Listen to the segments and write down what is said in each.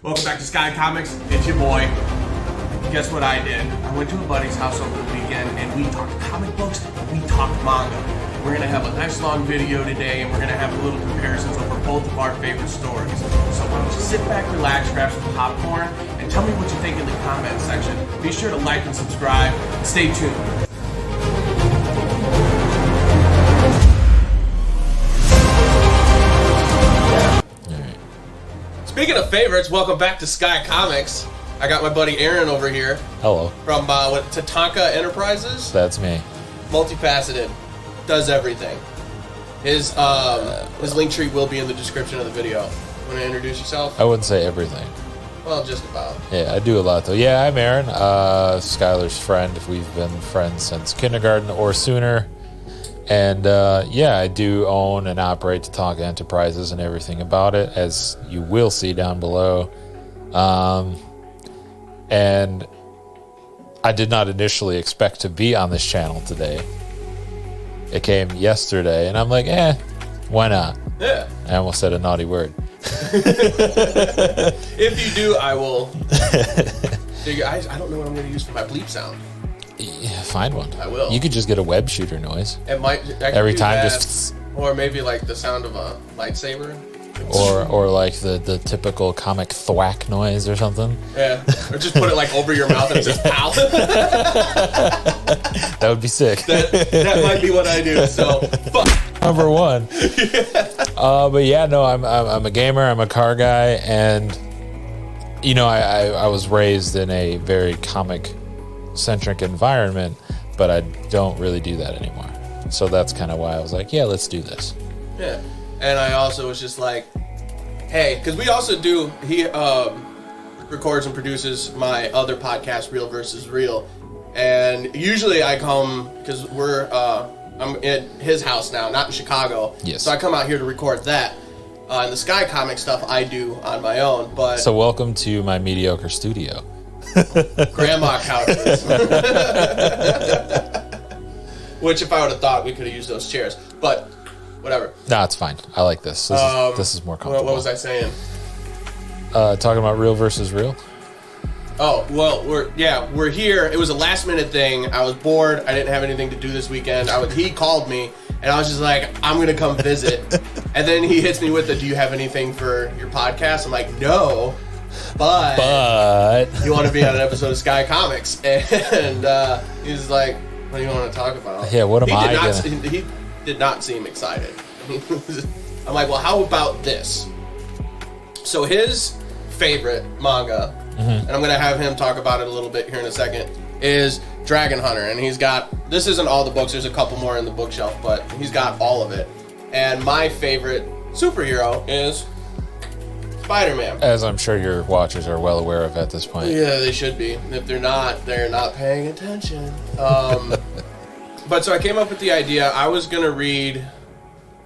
Welcome back to Sky Comics. It's your boy. Guess what I did? I went to a buddy's house over the weekend and we talked comic books, we talked manga. We're going to have a nice long video today and we're going to have a little comparisons over both of our favorite stories. So why don't you sit back, relax, grab some popcorn, and tell me what you think in the comment section. Be sure to like and subscribe. Stay tuned. Speaking of favorites, welcome back to Sky Comics. I got my buddy Aaron over here. Hello. From Tatanka Enterprises. That's me. Multifaceted. Does everything. His link tree will be in the description of the video. Want to introduce yourself? I wouldn't say everything. Well, just about. Yeah, I do a lot though. Yeah, I'm Aaron, Skylar's friend. We've been friends since kindergarten or sooner. And yeah, I do own and operate Tatanka Enterprises and everything about it, as you will see down below. And I did not initially expect to be on this channel today. It came yesterday, and I'm like, why not? Yeah. I almost said a naughty word. If you do, I will figure. I don't know what I'm going to use for my bleep sound. Yeah, find one. I will. You could just get a web shooter noise. It might every time that, just, or maybe like the sound of a lightsaber, or like the typical comic thwack noise or something. Yeah, or just put it like over your mouth and it says "pow." That would be sick. That might be what I do. So fuck. Number one. But yeah, no, I'm a gamer. I'm a car guy, and you know, I was raised in a very comic centric environment, but I don't really do that anymore. So that's kind of why I was like, yeah, let's do this. Yeah. And I also was just like, hey, because we also do, he records and produces my other podcast, Real versus Real. And usually I come, because I'm at his house now, not in Chicago. Yes. So I come out here to record that. And the Sky Comic stuff I do on my own. But so welcome to my mediocre studio. Grandma couches. Which, if I would have thought, we could have used those chairs. But whatever. No, it's fine. I like this. This is more comfortable. What was I saying? Talking about Real versus Real. Oh, well, we're here. It was a last minute thing. I was bored. I didn't have anything to do this weekend. He called me, and I was just like, I'm going to come visit. And then he hits me with do you have anything for your podcast? I'm like, no. But you want to be on an episode of Sky Comics? And he's like, what do you want to talk about? Yeah, what am I gonna... He did not seem excited. I'm like, well, how about this? So his favorite manga, and I'm going to have him talk about it a little bit here in a second, is Dragon Hunter. And he's got, this isn't all the books, there's a couple more in the bookshelf, but he's got all of it. And my favorite superhero is Spider-Man. As I'm sure your watchers are well aware of at this point. Yeah, they should be. If they're not paying attention. But so I came up with the idea. I was going to read...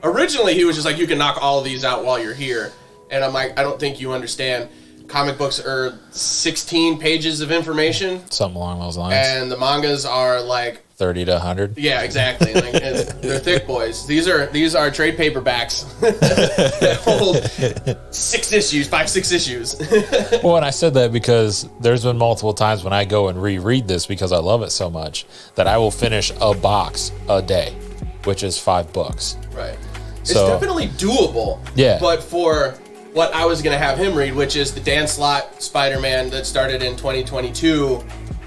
Originally, he was just like, you can knock all of these out while you're here. And I'm like, I don't think you understand. Comic books are 16 pages of information. Something along those lines. And the mangas are like... 30 to 100. Yeah, exactly. Like, they're thick boys. These are trade paperbacks that hold 6 issues, 5-6 issues. Well, and I said that because there's been multiple times when I go and reread this because I love it so much that I will finish a box a day, which is 5 books. Right. It's definitely doable. Yeah. But for what I was going to have him read, which is the Dan Slott Spider-Man that started in 2022,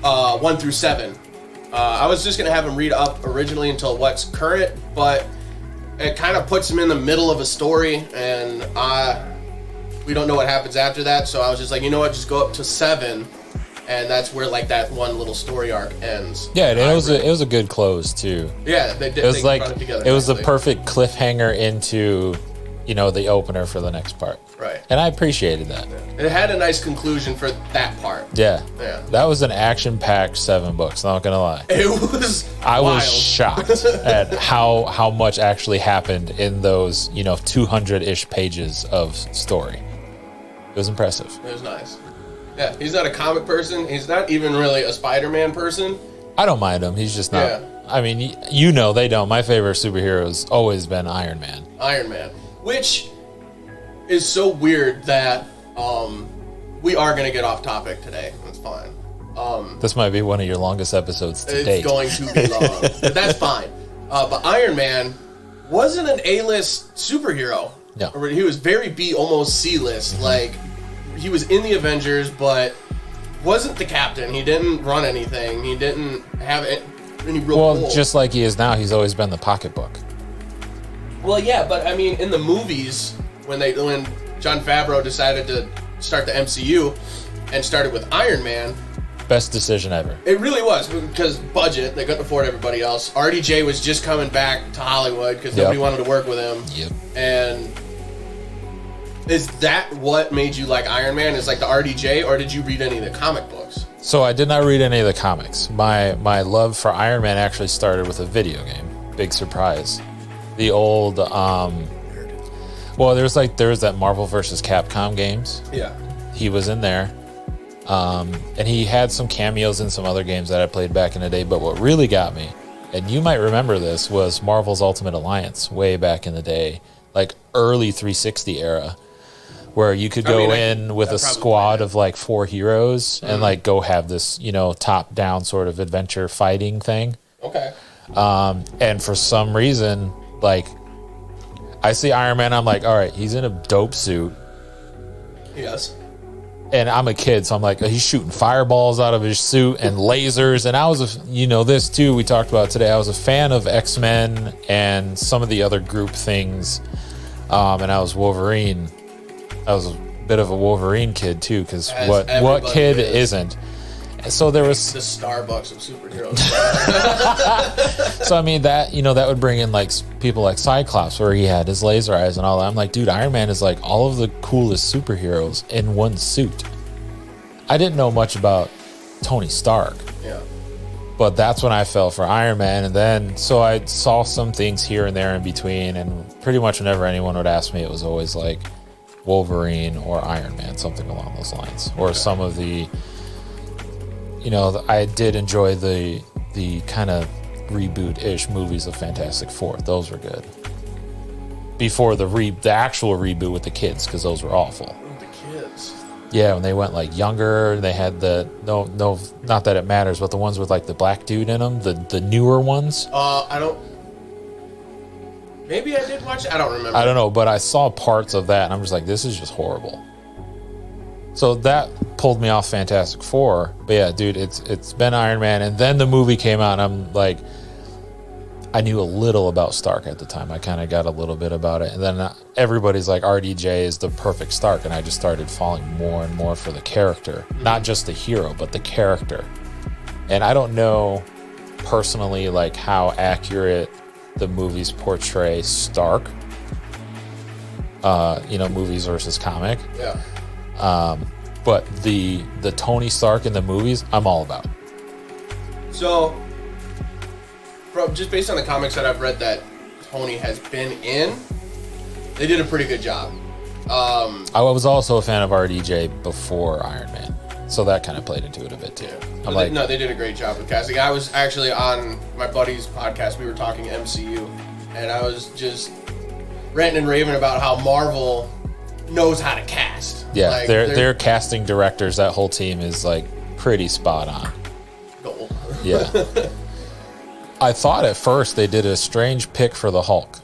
1 through 7. I was just going to have him read up originally until what's current, but it kind of puts him in the middle of a story, and we don't know what happens after that, so I was just like, you know what, just go up to 7, and that's where like that one little story arc ends. Yeah, and it was a good close too. Yeah, they did. It was like it was the perfect cliffhanger into, you know, the opener for the next part. Right. And I appreciated that. It had a nice conclusion for that part. Yeah. Yeah. That was an action-packed 7 books, not gonna lie. It was I wild. was shocked at how much actually happened in those, 200-ish pages of story. It was impressive. It was nice. Yeah, he's not a comic person. He's not even really a Spider-Man person. I don't mind him. He's just not. Yeah. I mean, they don't. My favorite superhero has always been Iron Man. Iron Man. Which is so weird that we are going to get off topic today. That's fine. This might be one of your longest episodes to date. It's going to be long, but that's fine. But Iron Man wasn't an A-list superhero. No. He was very B, almost C-list. Like, he was in the Avengers, but wasn't the captain. He didn't run anything. He didn't have any real pull. Just like he is now, he's always been the pocketbook. Well, yeah, but I mean, in the movies, when Jon Favreau decided to start the MCU and started with Iron Man, best decision ever. it really was, because budget, they couldn't afford everybody else. RDJ was just coming back to Hollywood because nobody wanted to work with him. Yep. And is that what made you like Iron Man? Is like the RDJ, or did you read any of the comic books? So I did not read any of the comics. My love for Iron Man actually started with a video game. Big surprise. The old, well, there was that Marvel vs. Capcom games. Yeah. He was in there. And he had some cameos in some other games that I played back in the day. But what really got me, and you might remember this, was Marvel's Ultimate Alliance way back in the day, like early 360 era, where you could go in with a squad of like 4 heroes and like go have this, top down sort of adventure fighting thing. Okay. And for some reason, like, I see Iron Man, I'm like, all right, he's in a dope suit. Yes. And I'm a kid, so I'm like, he's shooting fireballs out of his suit and lasers. And I was, this too, we talked about today. I was a fan of X-Men and some of the other group things. And I was Wolverine. I was a bit of a Wolverine kid too, because what kid isn't? So there was the Starbucks of superheroes. So I mean that would bring in like people like Cyclops, where he had his laser eyes and all that. I'm like, dude, Iron Man is like all of the coolest superheroes in one suit. I didn't know much about Tony Stark. Yeah. But that's when I fell for Iron Man, and then so I saw some things here and there in between, and pretty much whenever anyone would ask me, it was always like Wolverine or Iron Man, something along those lines, or some of the. I did enjoy the kind of reboot-ish movies of Fantastic Four. Those were good. Before the actual reboot with the kids, because those were awful. The kids. Yeah, when they went like younger, they had no, not that it matters, but the ones with like the black dude in them, the newer ones. I don't. Maybe I did watch it. I don't remember. I don't know, but I saw parts of that, and I'm just like, this is just horrible. So that pulled me off Fantastic Four. But yeah, dude, it's been Iron Man. And then the movie came out, and I'm like, I knew a little about Stark at the time. I kind of got a little bit about it. And then everybody's like, RDJ is the perfect Stark. And I just started falling more and more for the character. Not just the hero, but the character. And I don't know personally like how accurate the movies portray Stark. Movies versus comic. Yeah. But the Tony Stark in the movies, I'm all about. So, just based on the comics that I've read that Tony has been in, they did a pretty good job. I was also a fan of RDJ before Iron Man, so that kind of played into it a bit too. Yeah. They did a great job with casting. I was actually on my buddy's podcast. We were talking MCU, and I was just ranting and raving about how Marvel knows how to cast. Yeah, like, they're casting directors. That whole team is like pretty spot on. Goal. Yeah. I thought at first they did a strange pick for the Hulk,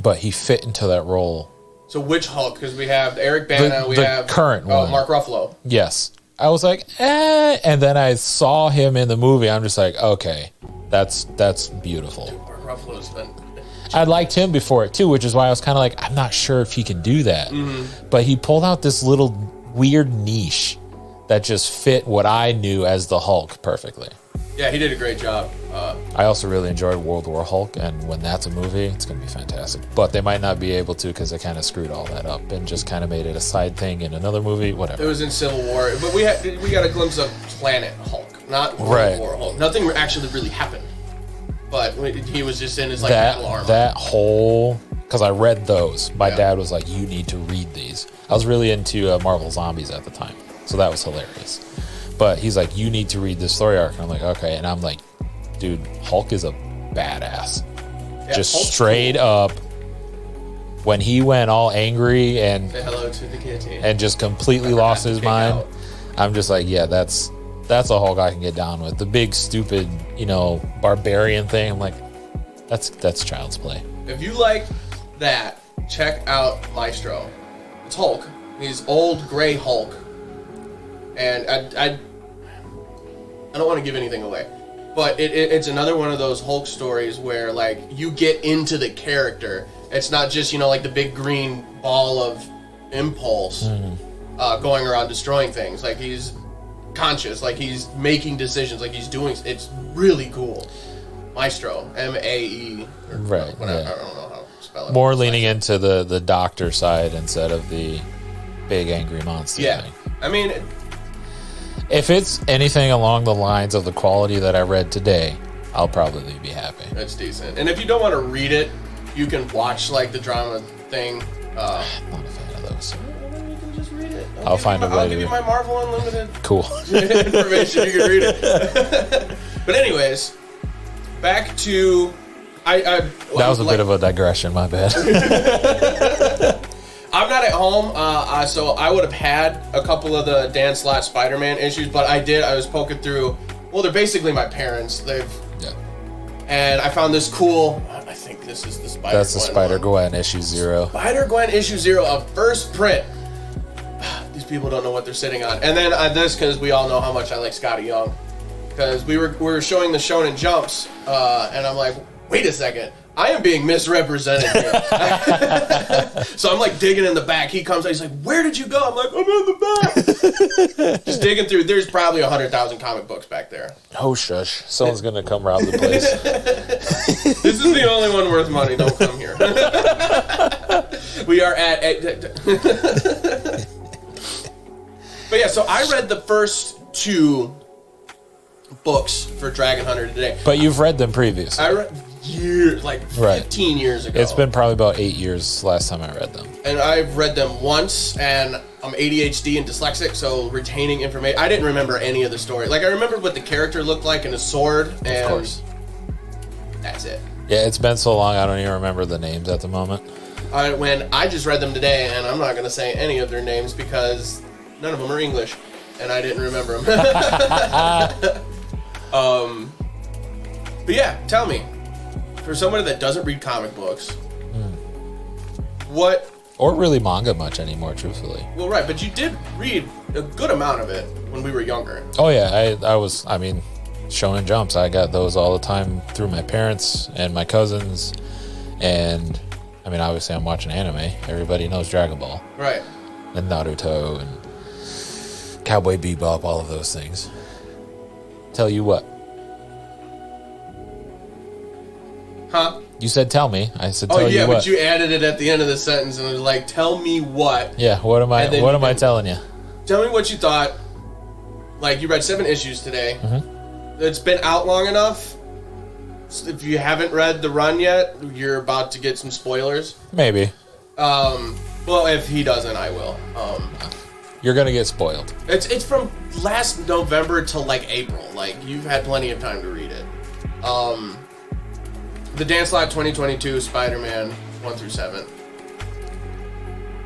but he fit into that role. So which Hulk? Because we have Eric Bana, we have current one, Mark Ruffalo. Yes, I was like, and then I saw him in the movie. I'm just like, okay, that's beautiful. Dude, Mark Ruffalo's been. I liked him before it too, which is why I was kind of like, I'm not sure if he can do that. Mm-hmm. But he pulled out this little weird niche that just fit what I knew as the Hulk perfectly. Yeah, he did a great job. I also really enjoyed World War Hulk, and when that's a movie, it's going to be fantastic. But they might not be able to because they kind of screwed all that up and just kind of made it a side thing in another movie, whatever. It was in Civil War, but we got a glimpse of Planet Hulk, not World War Hulk. Nothing actually really happened. But he was just in his battle armor. That whole, because I read those. My dad was like, "You need to read these." I was really into Marvel Zombies at the time, so that was hilarious. But he's like, "You need to read this story arc," and I'm like, "Okay." And I'm like, "Dude, Hulk is a badass, just Hulk's straight up when he went all angry and Say hello to the kitty. and just completely lost his mind, out. I'm just like, yeah, that's a Hulk I can get down with. The big stupid, barbarian thing. I'm like, that's child's play. If you like that, check out Maestro. It's Hulk. He's old gray Hulk, and I don't want to give anything away, but it's another one of those Hulk stories where like you get into the character. It's not just like the big green ball of impulse going around destroying things. Like he's conscious, like he's making decisions, like he's doing. It's really cool. Maestro, MAE, right? Whatever. Yeah. I don't know how to spell it. More leaning into the doctor side instead of the big angry monster thing. I mean, if it's anything along the lines of the quality that I read today, I'll probably be happy. it's decent. And if you don't want to read it, you can watch like the drama thing. I'm not a fan of those. You can just read it. I'll find a way I'll to give you my Marvel Unlimited Cool. information. You can read it. But anyways, back to That was a bit of a digression. My bad. I'm not at home, so I would have had a couple of the Dan Slott Spider-Man issues, but I was poking through. Well, they're basically my parents. Yeah. And I found this cool. I think this is the Spider. That's the Spider-Gwen issue 0. Spider-Gwen issue 0 of first print. These people don't know what they're sitting on. And then this, because we all know how much I like Scotty Young. Because we were showing the Shonen Jumps, and I'm like, wait a second. I am being misrepresented here. So I'm like digging in the back. He comes out, he's like, where did you go? I'm like, I'm in the back. Just digging through. There's probably 100,000 comic books back there. Oh, shush. Someone's going to come rob the place. This is the only one worth money. Don't come here. We are at... But yeah, so I read the first 2 books for Dragon Hunter today. But you've read them previously. I read years, like 15 years ago. It's been probably about 8 years last time I read them. And I've read them once, and I'm ADHD and dyslexic, so retaining information. I didn't remember any of the story. Like, I remember what the character looked like and his sword, and of course. That's it. Yeah, it's been so long, I don't even remember the names at the moment. When I just read them today, and I'm not going to say any of their names because none of them are English, and I didn't remember them. But yeah, tell me, for somebody that doesn't read comic books, what... Or really manga much anymore, truthfully. Well, right, but you did read a good amount of it when we were younger. Oh, yeah, I mean, Shonen Jumps, I got those all the time through my parents and my cousins, and, I mean, obviously I'm watching anime. Everybody knows Dragon Ball. Right. And Naruto and Cowboy Bebop, all of those things. Tell you what. Huh? You said tell me. I said tell you what. But you added it at the end of the sentence and it was like, tell me what. Yeah, what am I telling you? Tell me what you thought. Like, you read 7 issues today. Mm-hmm. It's been out long enough. If you haven't read the run yet, you're about to get some spoilers. Maybe. Well, if he doesn't, I will. You're gonna get spoiled. It's from last November till like April. Like, you've had plenty of time to read it. The Dan Slott 2022 Spider-Man 1 through 7.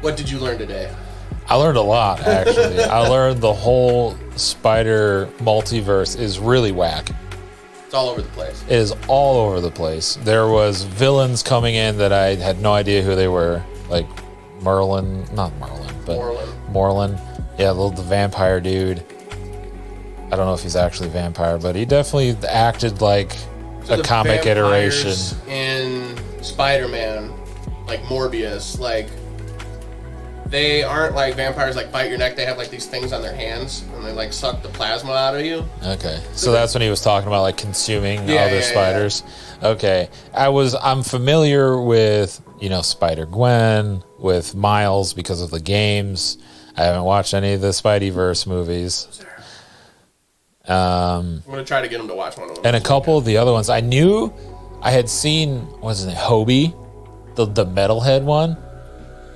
What did you learn today? I learned a lot, actually. I learned the whole Spider multiverse is really whack. It's all over the place. It is all over the place. There was villains coming in that I had no idea who they were. Like not Merlin, but Morlun. Yeah, the vampire dude. I don't know if he's actually a vampire, but he definitely acted like a comic iteration. In Spider-Man, like Morbius, like they aren't like vampires like bite your neck. They have like these things on their hands and they like suck the plasma out of you. Okay, so that's when he was talking about like consuming other spiders. Yeah. Okay, I'm familiar with Spider-Gwen, with Miles because of the games. I haven't watched any of the Spideyverse movies. I'm gonna try to get him to watch one of them. And a couple of the other ones I knew I had seen. What's his name? Hobie, the metalhead one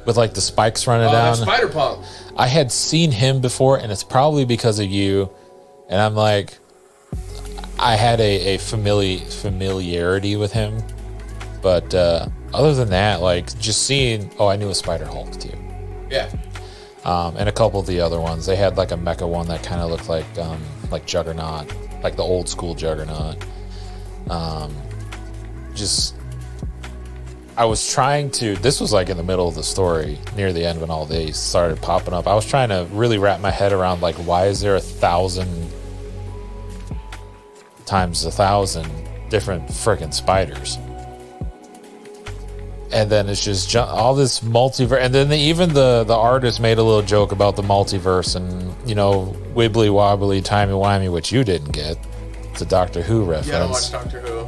with like the spikes running down. Spider-Punk. I had seen him before, and it's probably because of you. And I'm like, I had a familiarity with him, but other than that, like just seeing, I knew a Spider-Hulk too. Yeah. And a couple of the other ones. They had like a mecha one that kind of looked like Juggernaut, like the old school Juggernaut. I was trying to, this was like in the middle of the story, near the end when all these started popping up. I was trying to really wrap my head around, like, why is there 1,000 times 1,000 different freaking spiders? And then it's just all this multiverse. And then even the artist made a little joke about the multiverse and, wibbly wobbly, timey wimey, which you didn't get. It's a Doctor Who reference. Yeah, I don't watch Doctor Who.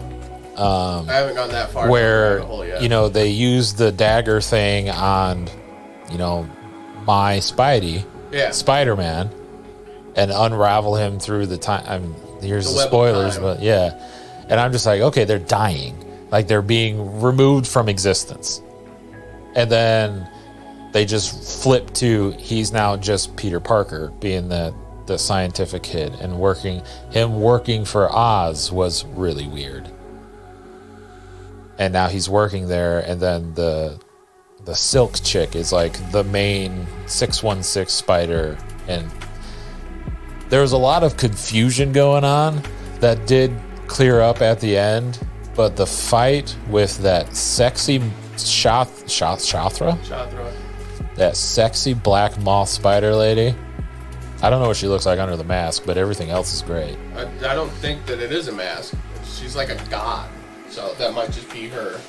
I haven't gone that far. Where, yet. They use the dagger thing on, my Spidey, Spider-Man, and unravel him through the time. Here's the spoilers, but yeah. And I'm just like, okay, they're dying. Like they're being removed from existence. And then they just flip to he's now just Peter Parker being the scientific kid and working for Oz was really weird. And now he's working there, and then the Silk chick is like the main 616 spider, and there was a lot of confusion going on that did clear up at the end, but the fight with that sexy Shathra, that sexy black moth spider lady, I don't know what she looks like under the mask, but everything else is great. I don't think that it is a mask. She's like a god. So that might just be her.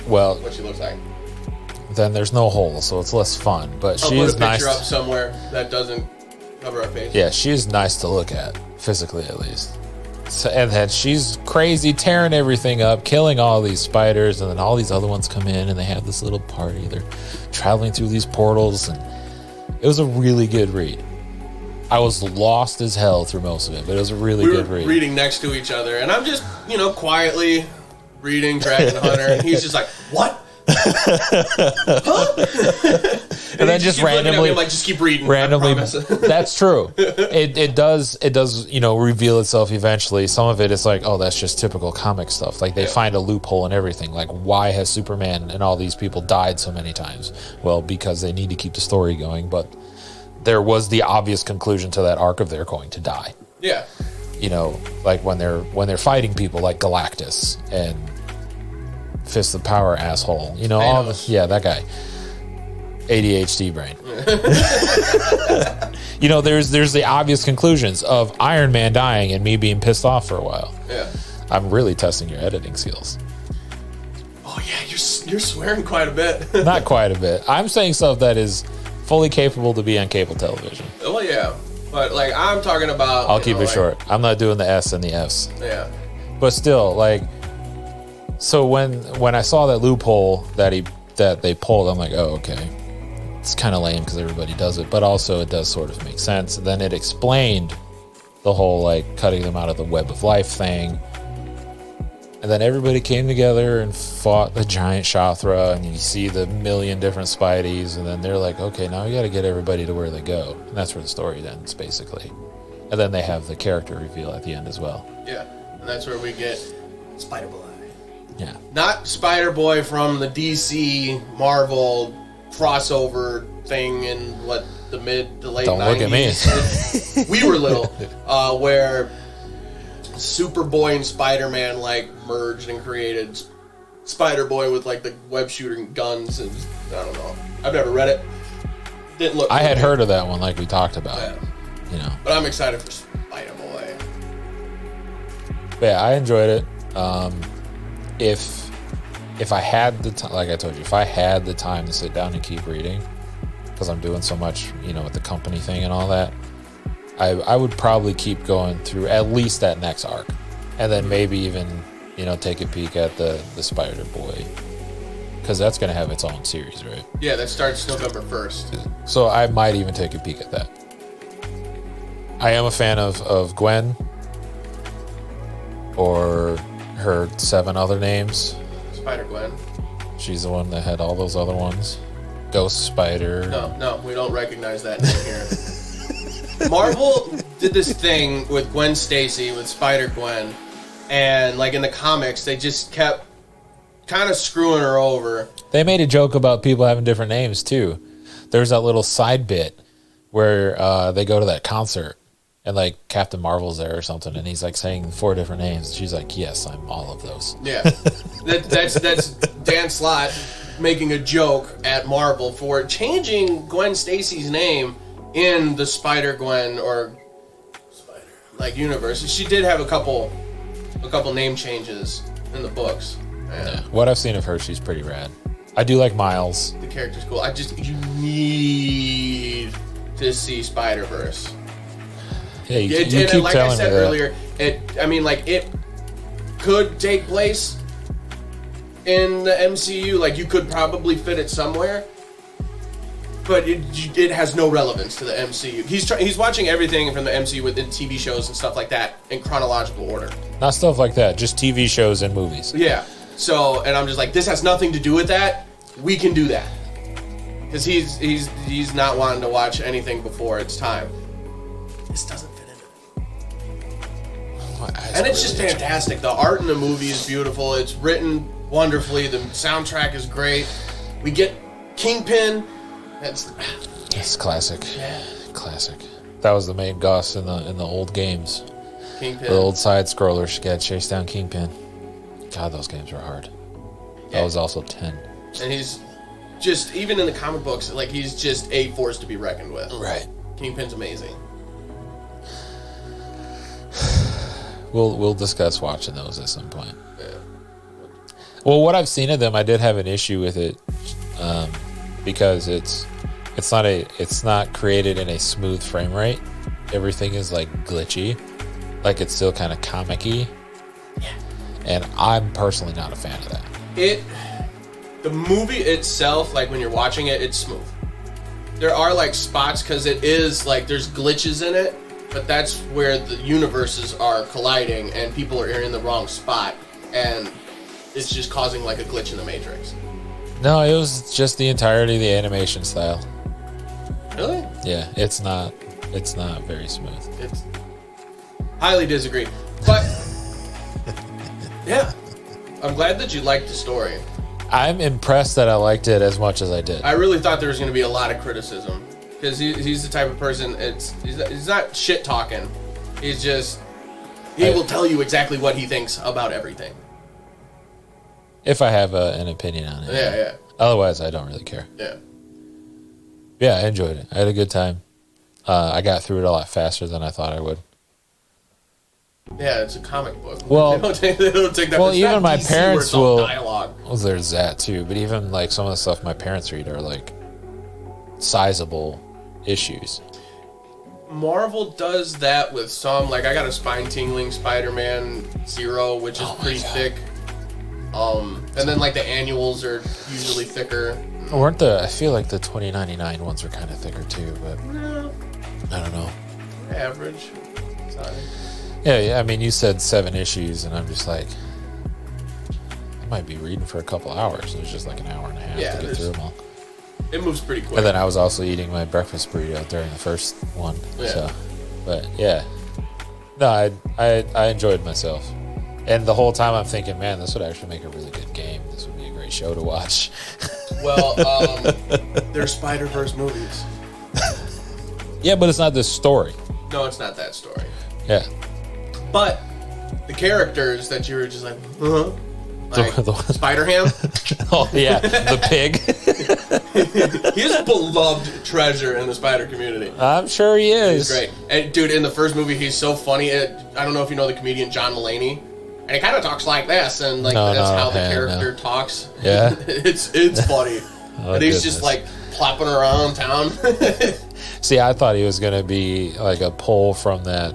Well, what she looks like. Then there's no hole, so it's less fun. But she is nice. I'll put a picture up somewhere that doesn't cover her face. Yeah, she is nice to look at, physically at least. So, and then she's crazy, tearing everything up, killing all these spiders, and then all these other ones come in, and they have this little party. They're traveling through these portals, and it was a really good read. I was lost as hell through most of it, but it was a really good read. We were reading next to each other, and I'm just, quietly reading Dragon Hunter, and he's just like, "What?" Huh? And then just randomly, like, just keep reading. Randomly, that's true. It does reveal itself eventually. Some of it is like, oh, that's just typical comic stuff. Like they find a loophole in everything. Like, why has Superman and all these people died so many times? Well, because they need to keep the story going, but there was the obvious conclusion to that arc of they're going to die. Yeah. Like when they're fighting people like Galactus and Fist of Power asshole. All this, that guy. ADHD brain. There's the obvious conclusions of Iron Man dying and me being pissed off for a while. Yeah. I'm really testing your editing skills. Oh yeah, you're swearing quite a bit. Not quite a bit. I'm saying stuff that is fully capable to be on cable television. Well, yeah, but like I'm talking about. I'll keep it short. I'm not doing the S and the Fs. Yeah. But still, like, so when I saw that loophole that they pulled, I'm like, oh, okay, it's kind of lame because everybody does it, but also it does sort of make sense. And then it explained the whole like cutting them out of the web of life thing. And then everybody came together and fought the giant Shathra, and you see the million different Spideys, and then they're like, okay, now we got to get everybody to where they go. And that's where the story ends, basically. And then they have the character reveal at the end as well. Yeah, and that's where we get Spider-Boy. Yeah. Not Spider-Boy from the DC Marvel crossover thing in the mid to late 90s. Don't look at me. We were little, where Superboy and Spider-Man like merged and created Spider-Boy with like the web shooting guns, and I don't know. I've never read it. Didn't look. I had heard of that one, like we talked about. Yeah. But I'm excited for Spider-Boy. But yeah, I enjoyed it. If I had the time, like I told you, if I had the time to sit down and keep reading, because I'm doing so much, with the company thing and all that, I would probably keep going through at least that next arc, and then maybe even take a peek at the Spider-Boy, because that's going to have its own series, right? Yeah, that starts November 1st. So I might even take a peek at that. I am a fan of Gwen, or her 7 other names. Spider-Gwen. She's the one that had all those other ones. Ghost Spider. No, we don't recognize that name here. Marvel did this thing with Gwen Stacy, with Spider-Gwen, and like in the comics, they just kept kind of screwing her over. They made a joke about people having different names too. There's that little side bit where they go to that concert and like Captain Marvel's there or something, and he's like saying 4 different names. She's like, "Yes, I'm all of those." Yeah, that's Dan Slott making a joke at Marvel for changing Gwen Stacy's name in the Spider-Gwen or like universe. She did have a couple name changes in the books. Yeah. What I've seen of her, she's pretty rad. I do like Miles. The character's cool. You need to see Spider-Verse. Yeah, you and keep like telling I said me that. earlier, it could take place in the MCU. Like, you could probably fit it somewhere, but it has no relevance to the MCU. He's watching everything from the MCU within TV shows and stuff like that in chronological order. Not stuff like that, just TV shows and movies. Yeah. So, and I'm just like, this has nothing to do with that. We can do that because he's not wanting to watch anything before it's time. This doesn't fit into it. And it's just fantastic. The art in the movie is beautiful. It's written wonderfully. The soundtrack is great. We get Kingpin. It's classic. Yeah. Classic. That was the main Goss in the old games. Kingpin. The old side scrollers. You gotta chase down Kingpin. God, those games were hard. That was also 10. And he's just, even in the comic books, like, he's just a force to be reckoned with. Right. Kingpin's amazing. We'll discuss watching those at some point. Yeah. Well, what I've seen of them, I did have an issue with it, because it's not created in a smooth frame rate. Everything is like glitchy, like it's still kind of comic-y. Yeah. And I'm personally not a fan of that. The movie itself, like when you're watching it, it's smooth. There are like spots because it is like there's glitches in it, but that's where the universes are colliding and people are in the wrong spot, and it's just causing like a glitch in the Matrix. No, it was just the entirety of the animation style. Really? Yeah, it's not very smooth. It's highly disagree, but yeah, I'm glad that you liked the story. I'm impressed that I liked it as much as I did. I really thought there was going to be a lot of criticism because he's the type of person. He's not shit talking. He's just he will tell you exactly what he thinks about everything. If I have an opinion on it. Yeah. Otherwise, I don't really care. Yeah. Yeah, I enjoyed it. I had a good time. I got through it a lot faster than I thought I would. Yeah, it's a comic book. Well, they don't take that. Well, it's even not my DC parents where it's all will. dialogue. Well, there's that too. But even like some of the stuff my parents read are like sizable issues. Marvel does that with some. Like, I got a spine-tingling Spider-Man 0, which is pretty thick. And then like the annuals are usually thicker. I feel like the 2099 ones are kind of thicker too, but No, I don't know. average. Sorry. Yeah. I mean, you said 7 issues, and I'm just like, I might be reading for a couple hours. It was just like an hour and a half to get through them all. It moves pretty quick. And then I was also eating my breakfast burrito during the first one. Yeah. So, but yeah, no, I enjoyed myself, and the whole time I'm thinking, man, this would actually make a really good game. This would be a great show to watch. Well, they're Spider-Verse movies. Yeah, but it's not this story. No, it's not that story. Yeah. But the characters that you were just like, like The- Spider-Ham, Oh yeah, the pig. he's a beloved treasure in the spider community. I'm sure he is. He's great. And dude, in the first movie, he's so funny. I don't know if you know the comedian John Mulaney. And he kind of talks like this, and like that's how the character talks. Yeah. it's funny. Oh, and he's goodness. just like plopping around town. See, I thought he was gonna be like a pull from that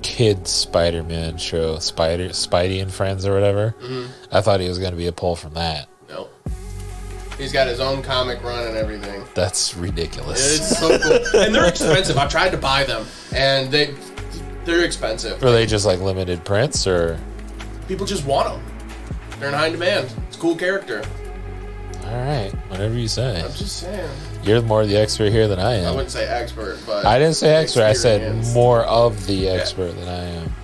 kid Spider-Man show, Spidey and Friends or whatever. Mm-hmm. I thought he was gonna be a pull from that. No. He's got his own comic run and everything. That's ridiculous. It's so cool. And they're expensive. I've tried to buy them, and they're expensive. Are they just like limited prints, or? People just want them. They're in high demand. It's a cool character. All right, whatever you say. I'm just saying. You're more the expert here than I I am. wouldn't say expert, but I didn't say expert. I said experience. more of the expert than I am.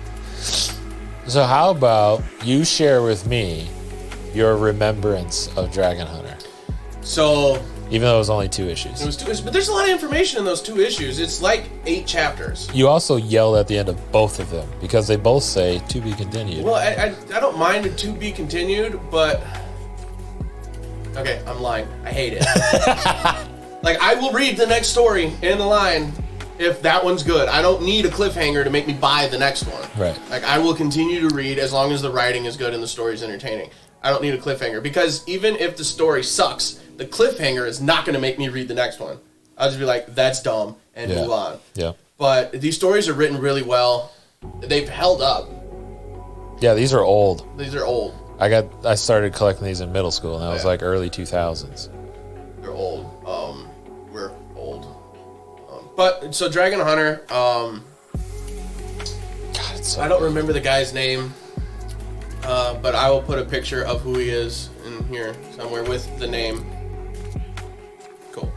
So how about you share with me your remembrance of Dragon Hunter? So, even though it was only 2 issues. It was 2 issues, but there's a lot of information in those 2 issues. It's like 8 chapters. You also yell at the end of both of them because they both say to be continued. Well, I don't mind it to be continued, but okay, I'm lying. I hate it. Like, I will read the next story in the line if that one's good. I don't need a cliffhanger to make me buy the next one. Right. Like, I will continue to read as long as the writing is good and the story is entertaining. I don't need a cliffhanger because even if the story sucks, the cliffhanger is not going to make me read the next one. I'll just be like, that's dumb, and move on. Yeah. But these stories are written really well. They've held up. Yeah, these are old. These are old. I started collecting these in middle school, and that was like early 2000s. They're old. We're old. But so Dragon Hunter. God, it's so I don't remember the guy's name, but I will put a picture of who he is in here somewhere with the name. Cool.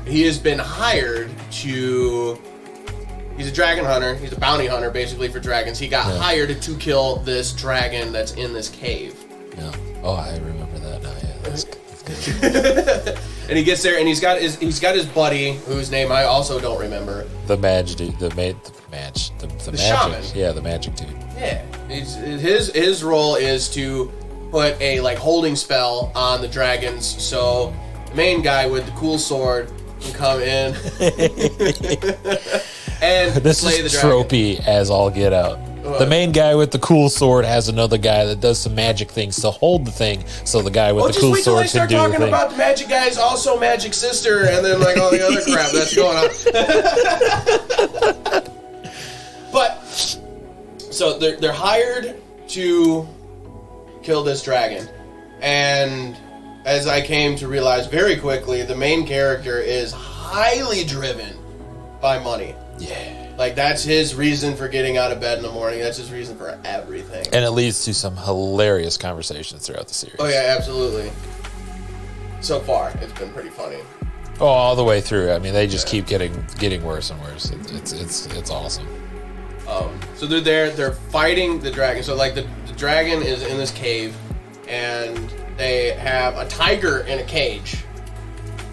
He has been hired to. He's a dragon hunter. He's a bounty hunter, basically, for dragons. He got hired to kill this dragon that's in this cave. Yeah. Oh, I remember that now. Yeah, that's good. And he gets there, and he's got his buddy, whose name I also don't remember. The Madge dude. The The magic. shaman. Yeah, the magic dude. Yeah. His role is to put a holding spell on the dragons, so the main guy with the cool sword can come in and this slay is the dragon. tropey as all get out. The main guy with the cool sword has another guy that does some magic things to hold the thing, so the guy with the cool sword can do the talking thing. about the magic guy's also magic sister, and then all the other crap that's going on. But so they're hired to kill this dragon, and as I came to realize very quickly, the main character is highly driven by money. Yeah. That's his reason for getting out of bed in the morning. That's his reason for everything. And it leads to some hilarious conversations throughout the series. Oh yeah, absolutely. So far, it's been pretty funny. Oh, all the way through. I mean, they just keep getting worse and worse. It's awesome. So they're there. They're fighting the dragon. So the dragon is in this cave, and they have a tiger in a cage,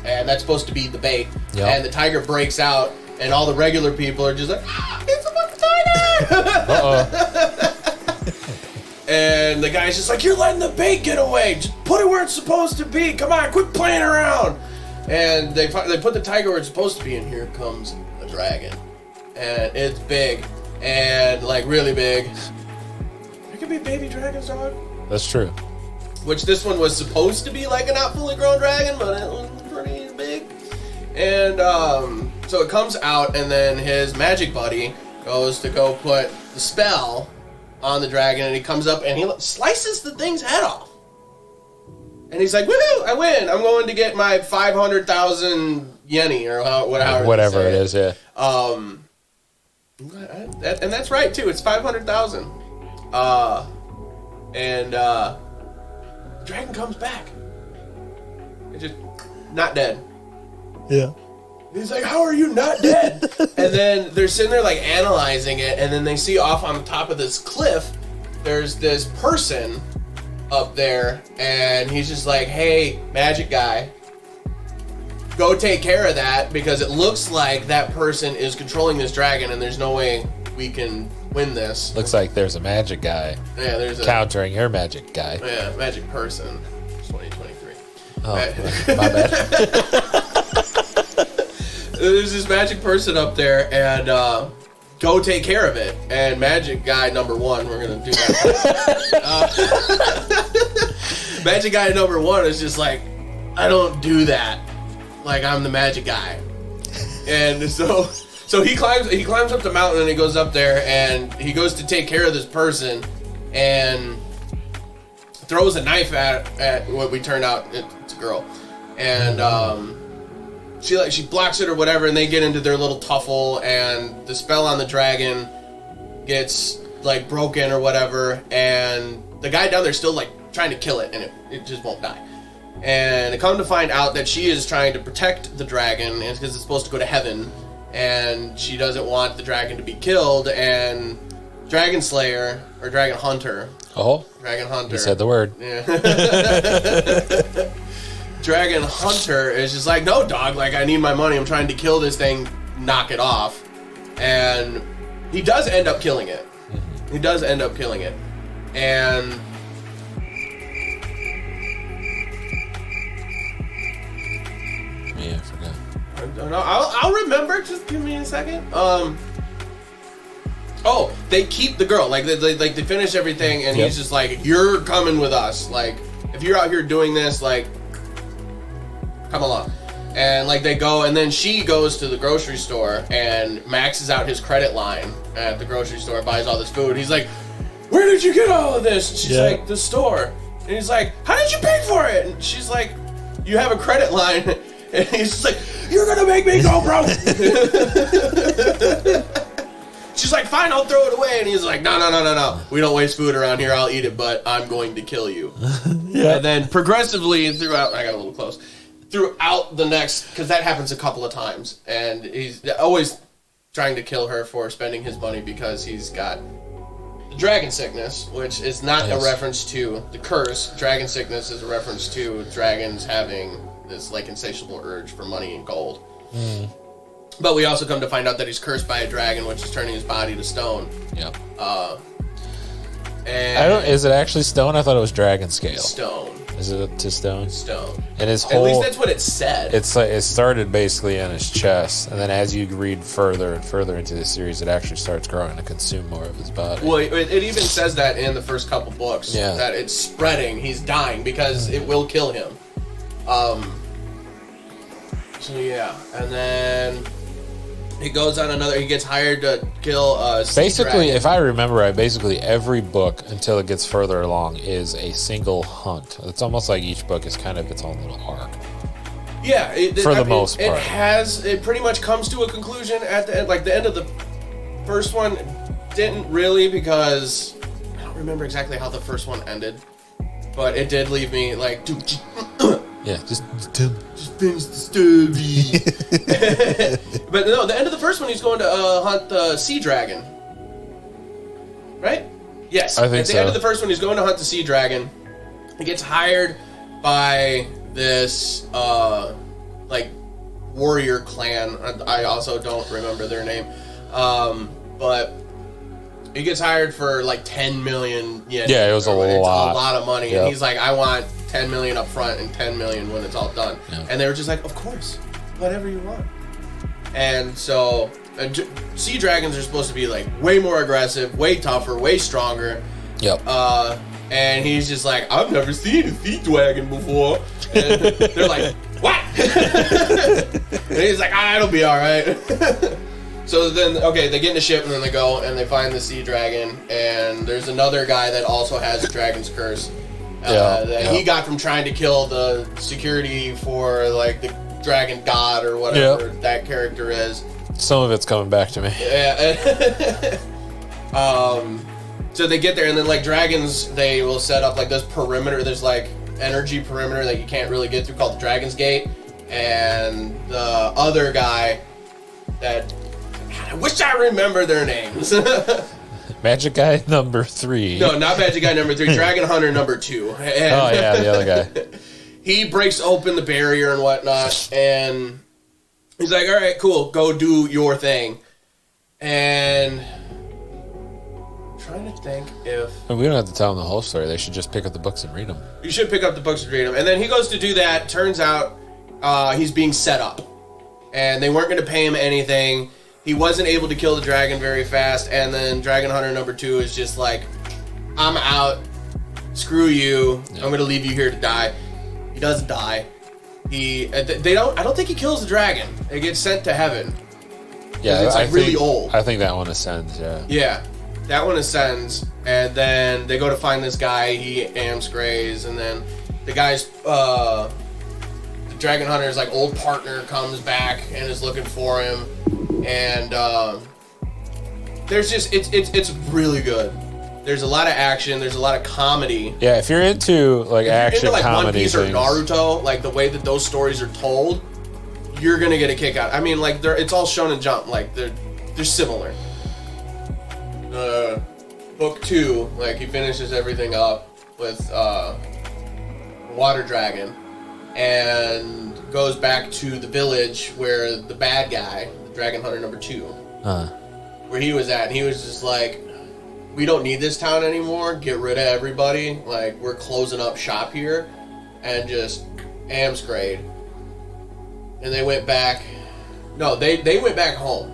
and that's supposed to be the bait. Yep. And the tiger breaks out. And all the regular people are just like, it's a fucking tiger! Uh-oh. And the guy's just like, you're letting the bait get away. Just put it where it's supposed to be. Come on, quit playing around. And they put the tiger where it's supposed to be, and here comes the dragon. And it's big. And, really big. There could be baby dragons, dog. That's true. Which this one was supposed to be a not fully grown dragon, but it was pretty big. And, so it comes out, and then his magic buddy goes to go put the spell on the dragon, and he comes up and he slices the thing's head off. And he's like, woohoo, I win. I'm going to get my 500,000 yeni, or whatever it is, yeah. And that's right, too. It's 500,000. And the dragon comes back. It's just not dead. Yeah. He's like, how are you not dead? And then they're sitting there analyzing it, and then they see off on the top of this cliff, there's this person up there, and he's just like, hey, magic guy, go take care of that, because it looks like that person is controlling this dragon, and there's no way we can win this. Looks like there's a magic guy. Yeah, there's countering your magic guy. Yeah, magic person. It's 2023. Oh, my bad. There's this magic person up there, and go take care of it. And magic guy number 1, we're gonna do that. Magic guy number 1 is just like, I don't do that. I'm the magic guy. And so he climbs up the mountain, and he goes up there, and he goes to take care of this person, and throws a knife at what we turn out it's a girl, and she blocks it or whatever, and they get into their little tuffle, and the spell on the dragon gets broken or whatever, and the guy down there still trying to kill it, and it just won't die. And they come to find out that she is trying to protect the dragon, because it's supposed to go to heaven, and she doesn't want the dragon to be killed, and Dragon Slayer or Dragon Hunter. Oh, Dragon Hunter. you said the word. Yeah. Dragon Hunter is just like, no, dog. Like, I need my money. I'm trying to kill this thing. Knock it off. And he does end up killing it. Mm-hmm. He does end up killing it. And yeah, I forgot. I don't know. I'll remember. Just give me a second. Oh, they keep the girl. Like they finish everything, and he's just like, "You're coming with us. Like, if you're out here doing this, like, come along." And like they go, and then she goes to the grocery store and maxes out his credit line at the grocery store, buys all this food. He's like, "Where did you get all of this?" And she's like, "The store." And he's like, "How did you pay for it?" And she's like, "You have a credit line." And he's just like, "You're gonna make me go broke." She's like, "Fine, I'll throw it away." And he's like, No. We don't waste food around here. I'll eat it, but I'm going to kill you. And then progressively throughout, I got a little close. Throughout the next, because that happens a couple of times, and he's always trying to kill her for spending his money because he's got the dragon sickness, which is not a reference to the curse. Dragon sickness is a reference to dragons having this like insatiable urge for money and gold. Mm. But we also come to find out that he's cursed by a dragon, which is turning his body to stone. Yep. And is it actually stone? I thought it was dragon scale. Stone. Is it to stone? Stone. And his whole. At least that's what it said. It's like it started basically in his chest, and then as you read further and further into the series, it actually starts growing to consume more of his body. Well, it even says that in the first couple books. Yeah. That it's spreading. He's dying because it will kill him. So yeah, and then he goes on another. He gets hired to kill. Basically, if I remember right, basically every book until it gets further along is a single hunt. It's almost like each book is kind of its own little arc. Yeah, for the most part, it pretty much comes to a conclusion at the end. Like the end of the first one didn't really, because I don't remember exactly how the first one ended, but it did leave me like, dude. Yeah, just finish the story. But no, the end of the first one, he's going to hunt the sea dragon. Right? Yes. I think At the so. end of the first one, he's going to hunt the sea dragon. He gets hired by this like warrior clan. I also don't remember their name, but he gets hired for like 10 million yen. Yeah, it was a lot of money. Yep. And he's like, I want 10 million up front and 10 million when it's all done. Yep. And they were just like, of course, whatever you want. And so sea dragons are supposed to be like way more aggressive, way tougher, way stronger. Yep. And he's just like, I've never seen a sea dragon before. And they're like, what? And he's like, it'll be all right. So then, okay, they get in the ship and then they go and they find the sea dragon. And there's another guy that also has a dragon's curse. That he got from trying to kill the security for like the dragon god or whatever that character is. Some of it's coming back to me. Yeah. So they get there and then like dragons, they will set up like this perimeter. There's like energy perimeter that you can't really get through called the Dragon's Gate. And the other guy that, God, I wish I remember their names. Magic Guy number 3. No, not Magic Guy number 3. Dragon Hunter number 2. And oh yeah, the other guy. He breaks open the barrier and whatnot, and he's like, all right, cool, go do your thing. And I'm trying to think if... We don't have to tell them the whole story. They should just pick up the books and read them. You should pick up the books and read them. And then he goes to do that. Turns out he's being set up. And they weren't going to pay him anything. He wasn't able to kill the dragon very fast. And then Dragon Hunter number 2 is just like, I'm out. Screw you. Yeah. I'm going to leave you here to die. He doesn't die. I don't think he kills the dragon. It gets sent to heaven. Yeah, it's like really old. I think that one ascends, yeah. Yeah. That one ascends, and then they go to find this guy. He amscrays, and then the guy's the dragon hunter's like old partner comes back and is looking for him, and there's just it's really good. There's a lot of action. There's a lot of comedy. Yeah, if you're into like action, like comedy One Piece or things. Naruto, like the way that those stories are told, you're gonna get a kick out. I mean, like it's all Shonen Jump. Like they're similar. book 2, like he finishes everything up with Water Dragon and goes back to the village where the bad guy, the Dragon Hunter number 2, where he was at, and he was just like, we don't need this town anymore, get rid of everybody, like we're closing up shop here, and just Amsgrade. And they went back, they went back home.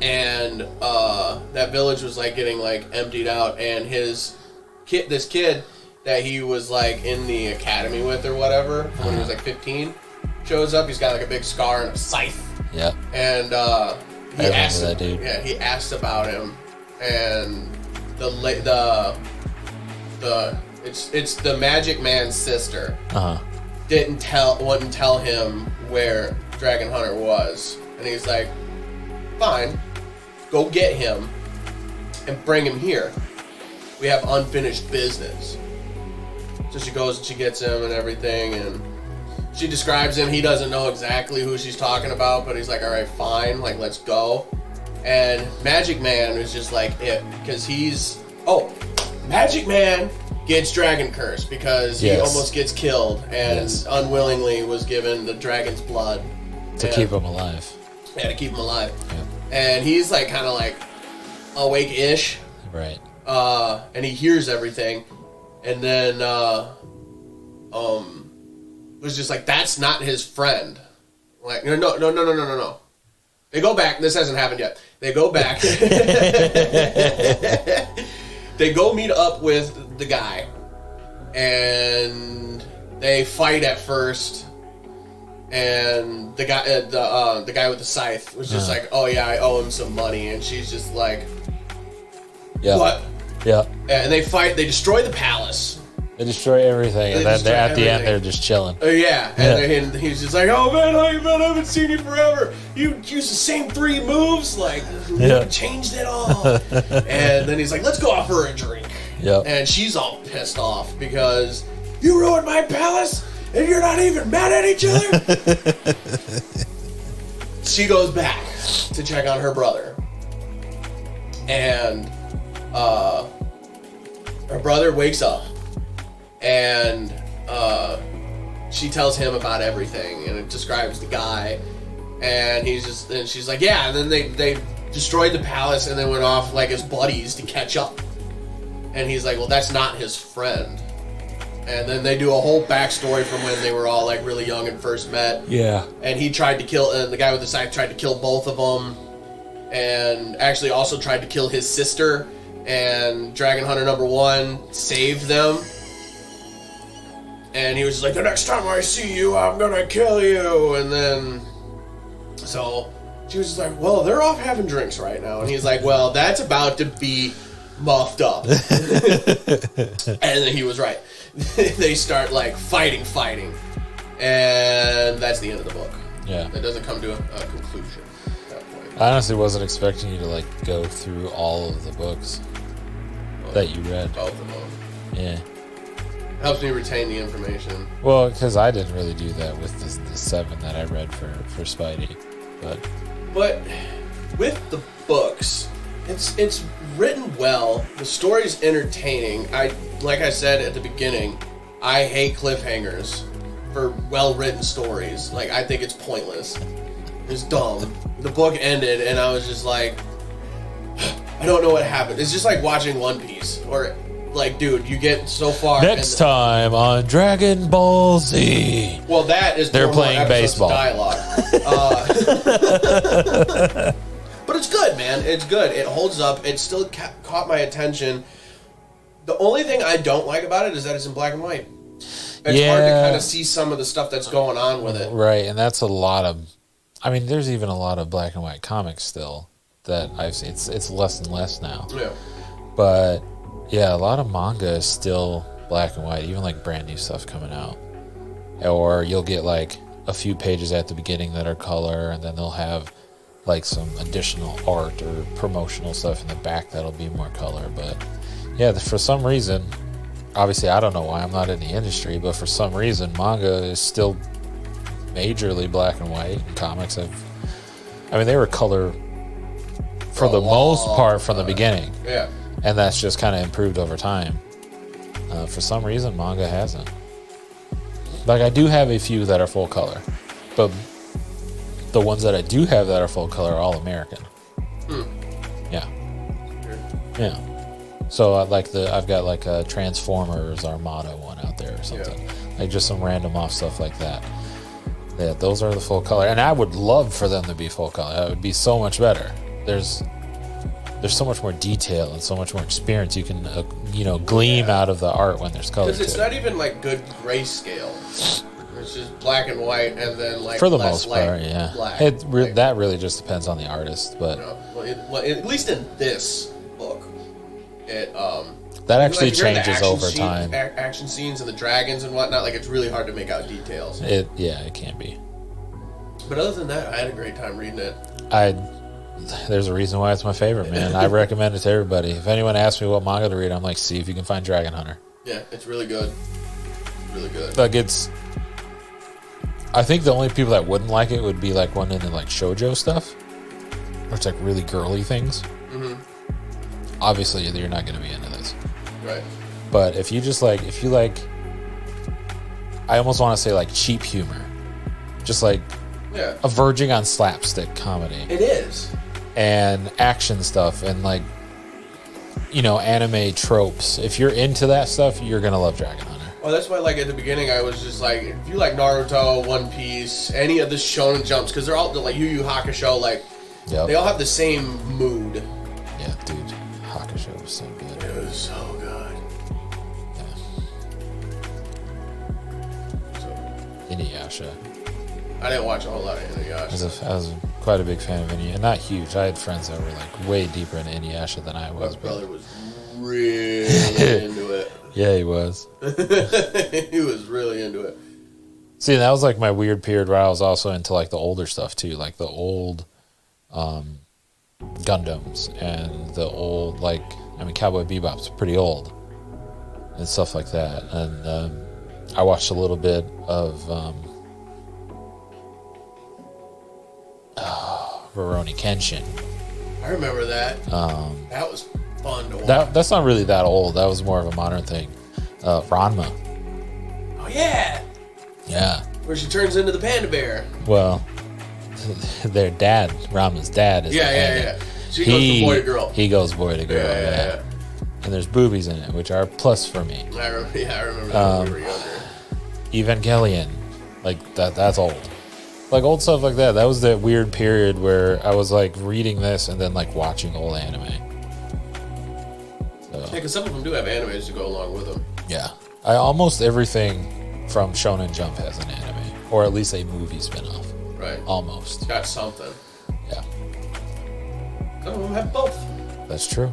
And that village was like getting like emptied out, and this kid that he was like in the academy with or whatever when he was like 15 shows up. He's got like a big scar and a scythe. Yep. And he asked that dude. Yeah, he asked about him, and it's the Magic Man's sister. Wouldn't tell him where Dragon Hunter was, and he's like, fine, go get him and bring him here. We have unfinished business. So she goes and she gets him and everything, and she describes him. He doesn't know exactly who she's talking about, but he's like, all right, fine, like, let's go. And Magic Man is just like it, because Magic Man gets Dragon Curse because he almost gets killed and unwillingly was given the dragon's blood. To keep him alive. Yeah, to keep him alive. Yeah. And he's like kind of like awake-ish. Right. And he hears everything. And then was just like, that's not his friend. Like, no. They go back. This hasn't happened yet. They go back. They go meet up with the guy, and they fight at first. And the guy, the guy with the scythe was just like, "Oh yeah, I owe him some money," and she's just like, "Yeah, what?" Yeah. And they fight. They destroy the palace. They destroy everything, and then at the end they're just chilling. And he's just like, "Oh man, how you been? I haven't seen you forever. You use the same 3 moves, like you changed it all." And then he's like, "Let's go offer her a drink." Yep. And she's all pissed off because you ruined my palace, and you're not even mad at each other. She goes back to check on her brother, and her brother wakes up. And she tells him about everything, and it describes the guy, and she's like, yeah. And then they destroyed the palace, and then went off like as buddies to catch up. And he's like, well, that's not his friend. And then they do a whole backstory from when they were all like really young and first met. Yeah. And he tried to kill, and the guy with the scythe tried to kill both of them, and actually also tried to kill his sister. And Dragon Hunter number 1 saved them. And he was just like, the next time I see you, I'm gonna kill you. And then, so she was just like, well, they're off having drinks right now. And he's like, well, that's about to be muffed up. And then he was right. They start like fighting. And that's the end of the book. Yeah. It doesn't come to a conclusion at that point. I honestly wasn't expecting you to like go through all of the books that you read. Both of them. Yeah. Helps me retain the information. Well, because I didn't really do that with the 7 that I read for Spidey, but with the books, it's written well. The story's entertaining. Like I said at the beginning, I hate cliffhangers for well-written stories. Like, I think it's pointless. It's dumb. The book ended, and I was just like, I don't know what happened. It's just like watching One Piece, or like, dude, you get so far. Next time on Dragon Ball Z. Well, that is they're playing baseball dialogue. But it's good, man. It's good. It holds up. It still caught my attention. The only thing I don't like about it is that it's in black and white. It's hard to kind of see some of the stuff that's going on with it. Right, and that's a lot of. I mean, there's even a lot of black and white comics still that I've seen. It's less and less now. Yeah. But yeah, a lot of manga is still black and white, even like brand new stuff coming out. Or you'll get like a few pages at the beginning that are color, and then they'll have like some additional art or promotional stuff in the back that'll be more color. But yeah, for some reason, obviously I don't know why, I'm not in the industry, but for some reason manga is still majorly black and white, and comics they were color for the most part from the beginning. Yeah. And that's just kind of improved over time. For some reason, manga hasn't. Like, I do have a few that are full color, but the ones that I do have that are full color are all American. Yeah. Yeah. So I've got like a Transformers Armada one out there or something. Yeah. Like just some random off stuff like that. Yeah, those are the full color. And I would love for them to be full color. That would be so much better. There's so much more detail and so much more experience you can gleam out of the art when there's color. Because it's not even like good grayscale. It's just black and white, and then like for the most part, yeah. Black. That really just depends on the artist, but at least in this book, it that actually changes over time. Action scenes and the dragons and whatnot, like it's really hard to make out details. It can be. But other than that, I had a great time reading it. There's a reason why it's my favorite, man. I recommend it to everybody. If anyone asks me what manga to read, I'm like, see if you can find Dragon Hunter. Yeah, it's really good. Really good. Like I think the only people that wouldn't like it would be like one into like shoujo stuff, or it's like really girly things. Mm-hmm. Obviously, you're not going to be into this, right? But if you like, I almost want to say like cheap humor, just like a verging on slapstick comedy. It is, and action stuff, and like anime tropes. If you're into that stuff, you're gonna love Dragon Hunter. Well, that's why, like, at the beginning, I was just like, if you like Naruto, One Piece, any of the Shonen Jumps, because they're all, like, Yu Yu Hakusho, like, they all have the same mood. Yeah, dude. Hakusho was so good. It was so good. Yeah. Inuyasha. I didn't watch a whole lot of Inuyasha. I was quite a big fan of Inuyasha. Not huge. I had friends that were, like, way deeper into Inuyasha than I was. My brother was really into it. Yeah, he was. He was really into it. See, that was like my weird period where I was also into like the older stuff too, like the old Gundams and the old Cowboy Bebop's pretty old and stuff like that. And I watched a little bit of Rurouni Kenshin. I remember that. That was fun to watch. That's not really that old. That was more of a modern thing. Ranma. Oh yeah. Yeah. Where she turns into the panda bear. Well, their dad, Ranma's dad, is yeah. She goes from boy to girl. He goes boy to girl. Yeah. And there's boobies in it, which are a plus for me. I remember that when we were younger. Evangelion, like that's old. Like old stuff like that. That was that weird period where I was like reading this and then like watching old anime. Yeah, because some of them do have animes to go along with them. Yeah. Almost everything from Shonen Jump has an anime, or at least a movie spin-off. Right. Almost. It's got something. Yeah. Some of them have both. That's true.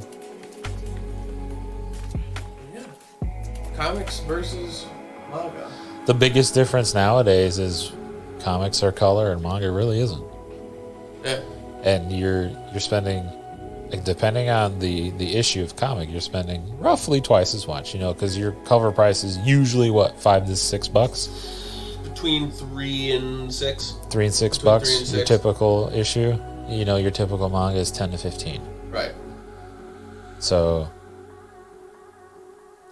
Yeah. Comics versus manga. The biggest difference nowadays is comics are color and manga really isn't. Yeah. And you're spending, like, depending on the issue of comic, you're spending roughly twice as much, because your cover price is usually what, $5 to $6? Between $3 and $6. $3 and $6. Your typical issue, your typical manga is 10 to 15. Right. So,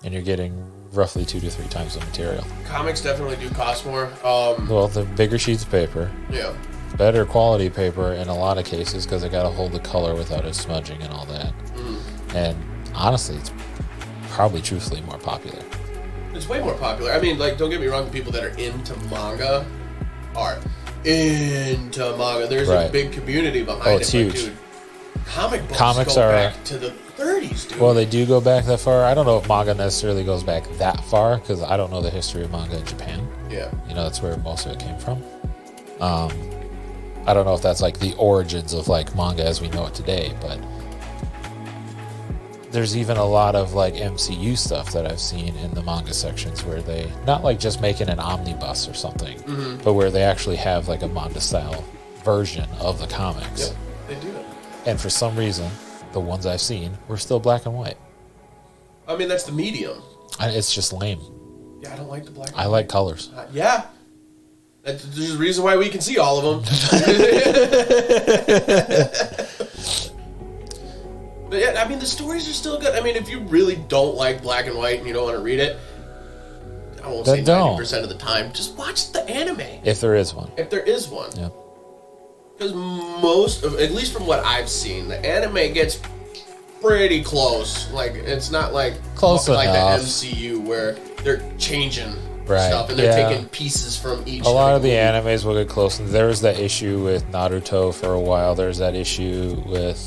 and you're getting roughly 2 to 3 times the material. Comics definitely do cost more. Well, the bigger sheets of paper. Yeah. Better quality paper in a lot of cases because they got to hold the color without it smudging and all that. And honestly, it's probably truthfully more popular. It's way more popular. I mean, like, don't get me wrong, the people that are into manga are into manga. There's a big community behind it. Oh, it's huge. Dude, comics go back to the 30s, dude. Well, they do go back that far. I don't know if manga necessarily goes back that far because I don't know the history of manga in Japan. Yeah. That's where most of it came from. I don't know if that's like the origins of like manga as we know it today, but there's even a lot of like MCU stuff that I've seen in the manga sections where they not like just making an omnibus or something, but where they actually have like a manga style version of the comics. Yep, they do it. And for some reason, the ones I've seen were still black and white. I mean, that's the medium. It's just lame. Yeah, I don't like the black and white. I like colors. Yeah. There's a reason why we can see all of them. But yeah, And I mean, the stories are still good. I mean, if you really don't like black and white and you don't want to read it, I won't say 90% of the time, just watch the anime. If there is one. If there is one. Yeah. Because most of, at least from what I've seen, the anime gets pretty close. Like, it's not like close like enough. the MCU where they're changing Right. stuff and they're Yeah. taking pieces from each. A lot of the movie. animes will get close. And there was that issue with Naruto for a while. There's that issue with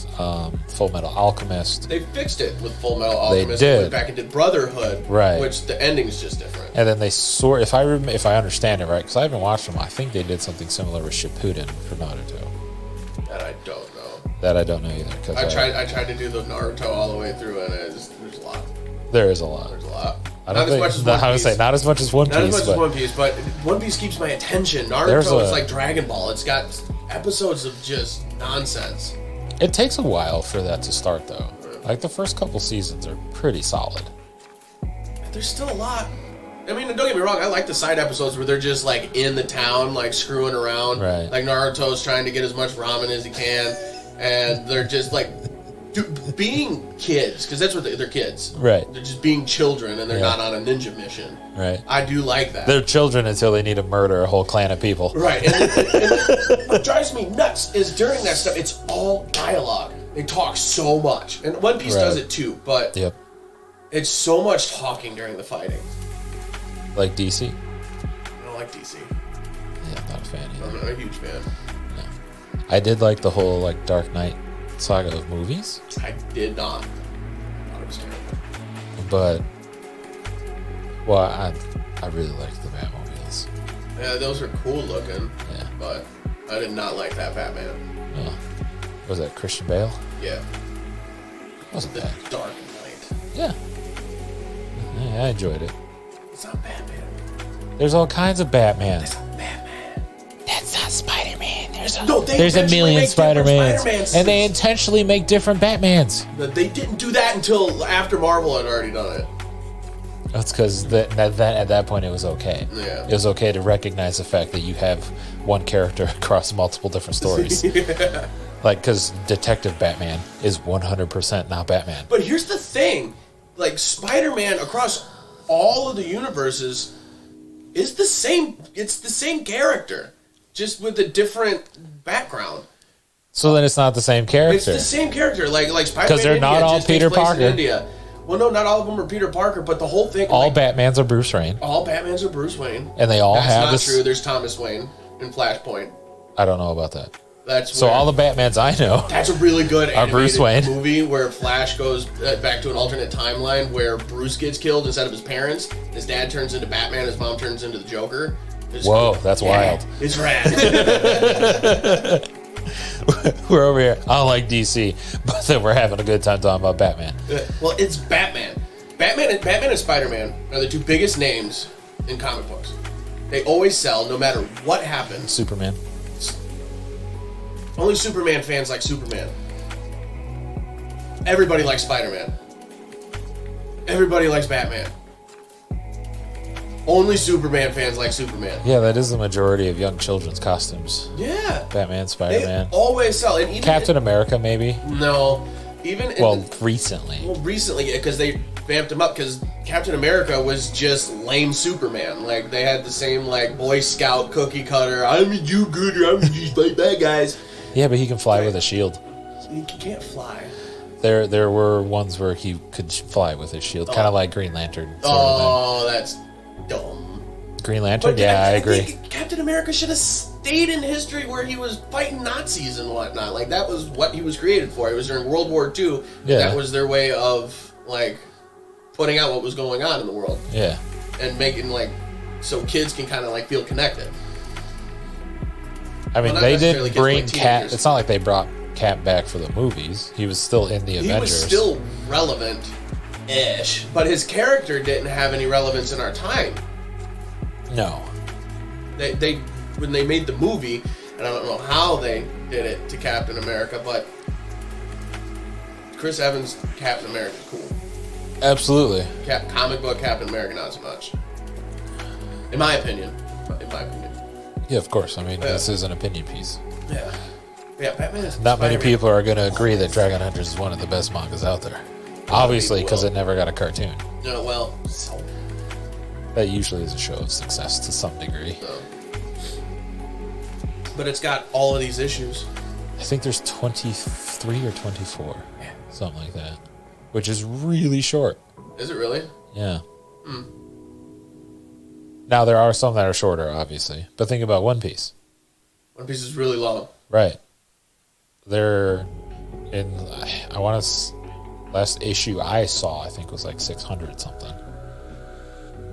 Full Metal Alchemist. They fixed it with Full Metal Alchemist. did. Went back and did Brotherhood, Right. Which the ending's just different. And then they sort, if I understand it right, because I haven't watched them, I think they did something similar with Shippuden for Naruto. That I don't know. That I don't know either. Cause I tried to do the Naruto all the way through, and there's a lot. there is a lot. There's a lot. I don't Not as much as One Piece. not as much as One Piece. Not as much but as One Piece, but One Piece keeps my attention. There's Naruto is a- like Dragon Ball. It's got episodes of just nonsense. It takes a while for that to start, though. Like the first couple seasons are pretty solid. There's still a lot. I mean, don't get me wrong. I like the side episodes where they're just like in the town, like screwing around. Right. Like Naruto's trying to get as much ramen as he can, and they're just like being kids, because that's what they're kids. Right. They're just being children, and they're Yeah. not on a ninja mission. Right. I do like that. They're children until they need to murder a whole clan of people. Right. And what drives me nuts is during that stuff, it's all dialogue. They talk so much, and One Piece Right. does it too. But Yep. it's so much talking during the fighting. Like DC. I don't like DC. Yeah, I'm not a fan either. I'm not a huge fan. I did like the whole like Dark Knight saga of movies, I did not. I thought it was terrible. but well, I really liked the Batmobiles. Yeah, those are cool looking. Yeah. But I did not like that Batman. Oh. Was that Christian Bale? Yeah. Wasn't The bad. Dark Knight. Yeah. Yeah, I enjoyed it. It's not Batman. There's all kinds of Batman. It's not Batman. That's not Spider-Man. There's a No, they there's a intentionally million make different Spider-Mans, Spider-Mans. and they intentionally make different Batmans. But they didn't do that until after Marvel had already done it. That's because that at that point it was okay. Yeah. It was okay to recognize the fact that you have one character across multiple different stories. Yeah. Like, because Detective Batman is 100% not Batman. But here's the thing, like Spider-Man across all of the universes is the same. It's the same character, just with a different background. So then it's not the same character. It's the same character, like Spider-Man. 'Cause they're in not India all just takes Peter place in Parker. India. Well, no, not all of them are Peter Parker, but the whole thing. All like, Batmans are Bruce Wayne, all Batmans are Bruce Wayne, and they all That's have not this. true. There's Thomas Wayne in Flashpoint. I don't know about that. That's So where- all the Batmans I know. That's a really good animated Bruce Wayne. movie where Flash goes back to an alternate timeline where Bruce gets killed instead of his parents. His dad turns into Batman. His mom turns into the Joker. It's Whoa, cool. that's wild. It's rad. We're over here. I don't like DC, but then we're having a good time talking about Batman. Well, it's Batman. Batman and Spider-Man are the two biggest names in comic books. They always sell no matter what happens. Superman. Only Superman fans like Superman. Everybody likes Spider-Man. Everybody likes Batman. Only Superman fans like Superman. Yeah, that is the majority of young children's costumes. Yeah. Batman, They Spider-Man. always sell. And even Captain America, maybe. No. Even in Well, recently. recently, because they vamped him up, because Captain America was just lame Superman. Like, they had the same, like, Boy Scout cookie cutter. I'm a do-gooder. I'm just fight bad guys. Yeah, but he can fly with a shield. He can't fly. There were ones where he could fly with his shield, kind of like Green Lantern. Sort of Oh, that's dumb. thing. Green Lantern? But Yeah, I agree. think Captain America should have stayed in history where he was fighting Nazis and whatnot. Like, that was what he was created for. It was during World War II. Yeah. That was their way of, like, putting out what was going on in the world. Yeah. And making, like, so kids can kind of, like, feel connected. I mean, Well, not they necessarily didn't kids, bring like Cap. teenagers. It's not like they brought Cap back for the movies. He was still in the Avengers. He was still relevant-ish, but his character didn't have any relevance in our time. No. They when they made the movie, and I don't know how they did it to Captain America, but Chris Evans Captain America cool. Absolutely. Comic book Captain America not so much. In my opinion. Yeah, of course. I mean, Yeah. this is an opinion piece. Yeah. Yeah, Batman is Not many Spider-Man. people are going to agree that Dragon Hunters is one of the best mangas out there. Obviously, because it never got a cartoon. No, well, so. That usually is a show of success to some degree. So. But it's got all of these issues. I think there's 23 or 24. Yeah. Something like that. Which is really short. Is it really? Yeah. Now, there are some that are shorter, obviously. But think about One Piece. One Piece is really long. Right. They're in, I want to, last issue I saw, I think was like 600 something.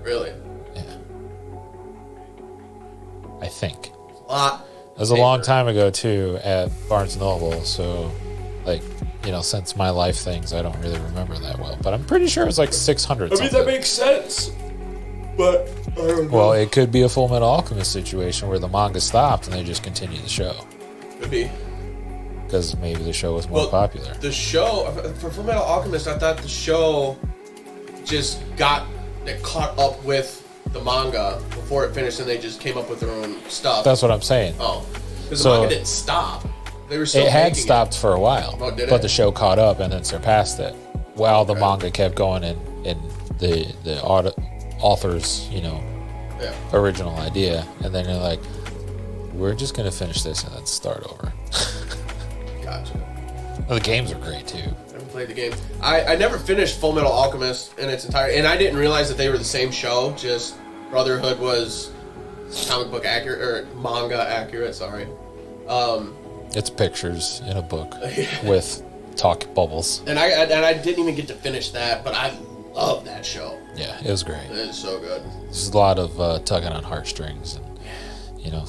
Really? Yeah. I think. A lot. It was a long time ago, too, at Barnes & Noble, so, like, you know, since my life things, I don't really remember that well. But I'm pretty sure it's like 600 something. that makes sense. But, I don't know. Well, it could be a Full Metal Alchemist situation where the manga stopped and they just continued the show. Could be. Because maybe the show was more popular. The show, for Full Metal Alchemist, I thought the show just it caught up with the manga before it finished, and they just came up with their own stuff. That's what I'm saying. Oh, because the manga didn't stop. They were still It had making stopped for a while, Oh, did but it? the show caught up and then surpassed it, while the manga kept going in the author's, you know, Yeah. original idea, and then they're like, we're just gonna finish this and then start over. Gotcha. The games are great too. Never played the game. I never finished Full Metal Alchemist in its entirety, and I didn't realize that they were the same show. Just Brotherhood was comic book accurate or manga accurate. Sorry. It's pictures in a book with talk bubbles. And I didn't even get to finish that, but I love that show. Yeah, it was great. It is so good. There's a lot of tugging on heartstrings, and you know.